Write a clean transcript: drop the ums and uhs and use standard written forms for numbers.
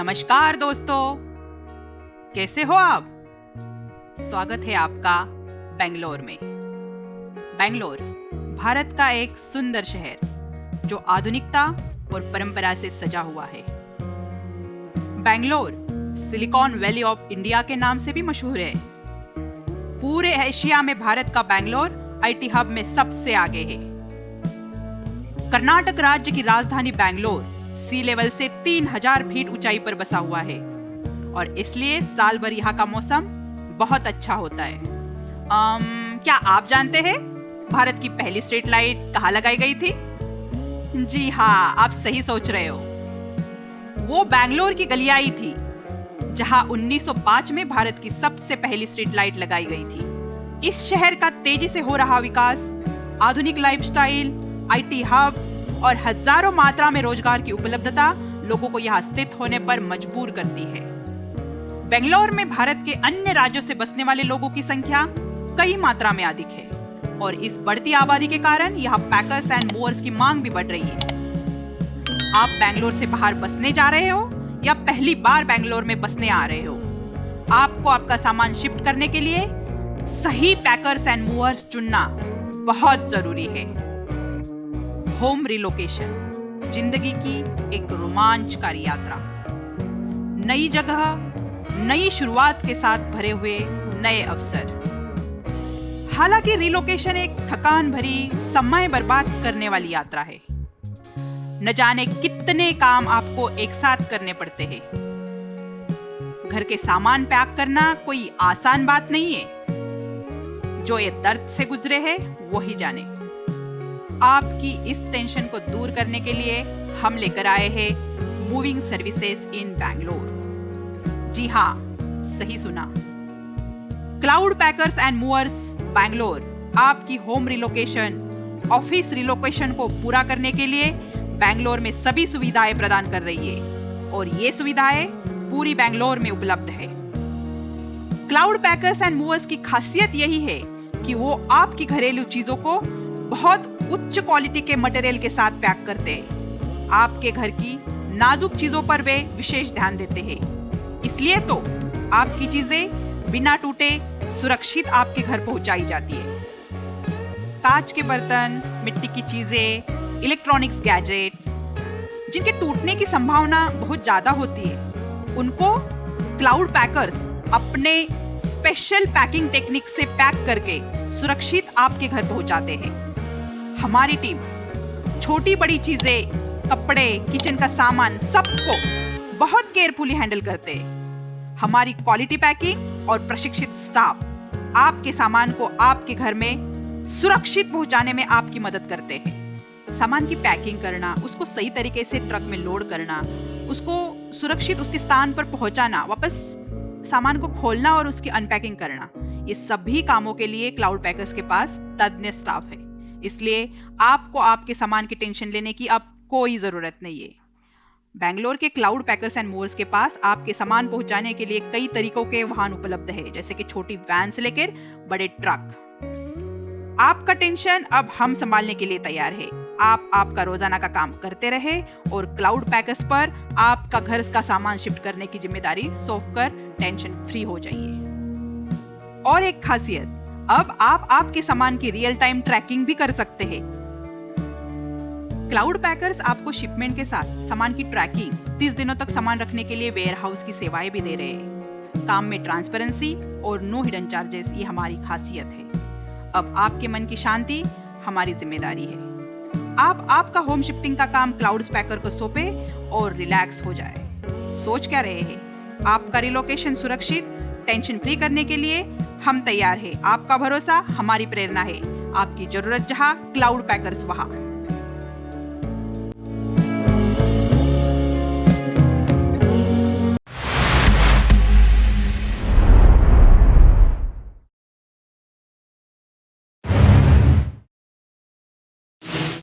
नमस्कार दोस्तों, कैसे हो आप? स्वागत है आपका बेंगलोर में। बेंगलोर भारत का एक सुंदर शहर जो आधुनिकता और परंपरा से सजा हुआ है। Bangalore silicon valley of India के नाम से भी मशहूर है। पूरे एशिया में भारत का बेंगलोर आईटी हब में सबसे आगे है। कर्नाटक राज्य की राजधानी बेंगलोर सी लेवल से 3000 फीट ऊंचाई पर बसा हुआ है और इसलिए साल भर यहाँ का मौसम बहुत अच्छा होता है। क्या आप जानते हैं भारत की पहली स्ट्रीट लाइट कहाँ लगाई गई थी? जी हाँ, आप सही सोच रहे हो। वो बेंगलोर की गलियाई थी जहां 1905 में भारत की सबसे पहली स्ट्रीट लाइट लगाई गई थी। इस शहर का तेजी से हो रहा विकास, आधुनिक लाइफस्टाइल, आईटी हब और हजारों मात्रा में रोजगार की उपलब्धता लोगों को यहाँ स्थित होने पर मजबूर करती है। बेंगलोर में भारत के अन्य राज्यों से बसने वाले लोगों की संख्या कई मात्रा में अधिक है और इस बढ़ती आबादी के कारण यहाँ पैकर्स एंड मूवर्स की मांग भी बढ़ रही है। आप बेंगलोर से बाहर बसने जा रहे हो या पहली बार बेंगलोर में बसने आ रहे हो, आपको आपका सामान शिफ्ट करने के लिए सही पैकर्स एंड मूवर्स चुनना बहुत जरूरी है। होम रिलोकेशन जिंदगी की एक रोमांचकारी यात्रा, नई जगह, नई शुरुआत के साथ भरे हुए नए अवसर। हालांकि रिलोकेशन एक थकान भरी, समय बर्बाद करने वाली यात्रा है। न जाने कितने काम आपको एक साथ करने पड़ते हैं। घर के सामान पैक करना कोई आसान बात नहीं है। जो ये दर्द से गुजरे हैं वो ही जाने। आपकी इस टेंशन को दूर करने के लिए हम लेकर आए हैं मूविंग सर्विसेज इन बेंगलोर। जी हाँ, सही सुना। Cloud packers and movers Bangalore आपकी होम रिलोकेशन, ऑफिस रिलोकेशन को पूरा करने के लिए बेंगलोर में सभी सुविधाएं प्रदान कर रही है और ये सुविधाएं पूरी बेंगलोर में उपलब्ध है। क्लाउड पैकर्स एंड मूवर्स की खासियत यही है कि वो आपकी घरेलू चीजों को बहुत उच्च क्वालिटी के मटेरियल के साथ पैक करते हैं। आपके घर की नाजुक चीजों पर वे विशेष ध्यान देते हैं। इसलिए तो आपकी चीजें बिना टूटे सुरक्षित आपके घर पहुंचाई जाती है। कांच के बर्तन, मिट्टी की चीजें, इलेक्ट्रॉनिक्स गैजेट्स जिनके टूटने की संभावना बहुत ज्यादा होती है, उनको क्लाउड पैकर्स अपने स्पेशल पैकिंग टेक्निक से पैक करके सुरक्षित आपके घर पहुंचाते हैं। हमारी टीम छोटी बड़ी चीजें, कपड़े, किचन का सामान सबको बहुत केयरफुली हैंडल करते हैं। हमारी क्वालिटी पैकिंग और प्रशिक्षित स्टाफ आपके सामान को आपके घर में सुरक्षित पहुंचाने में आपकी मदद करते हैं। सामान की पैकिंग करना, उसको सही तरीके से ट्रक में लोड करना, उसको सुरक्षित उसके स्थान पर पहुंचाना, वापस सामान को खोलना और उसकी अनपैकिंग करना, ये सभी कामों के लिए क्लाउड पैकर्स के पास तज्ञ स्टाफ है। इसलिए आपको आपके सामान की टेंशन लेने की अब कोई जरूरत नहीं है। बेंगलोर के क्लाउड पैकर्स एंड मूवर्स के पास आपके सामान पहुंचाने के लिए कई तरीकों के वाहन उपलब्ध है, जैसे कि छोटी वैन से लेकर बड़े ट्रक। आपका टेंशन अब हम संभालने के लिए तैयार है। आप आपका रोजाना का काम करते रहे और क्लाउड पैकर्स पर आपका घर का सामान शिफ्ट करने की जिम्मेदारी सौंप कर टेंशन फ्री हो जाइए। और एक खासियत, अब आप आपके सामान की रियल टाइम ट्रैकिंग भी कर सकते हैं। क्लाउड पैकर्स आपको शिपमेंट के साथ सामान की ट्रैकिंग, 30 दिनों तक सामान रखने के लिए वेयर हाउस की सेवाएं भी दे रहे हैं। काम में ट्रांसपेरेंसी और नो हिडन चार्जेस, ये हमारी खासियत है। अब आपके मन की शांति हमारी जिम्मेदारी है। आप आपका होम शिफ्टिंग का काम क्लाउड पैकर को सौंपे और रिलैक्स हो जाए। सोच क्या रहे हैं? आपका रिलोकेशन सुरक्षित, टेंशन फ्री करने के लिए हम तैयार हैं। आपका भरोसा हमारी प्रेरणा है। आपकी जरूरत जहां, क्लाउड पैकर्स वहां।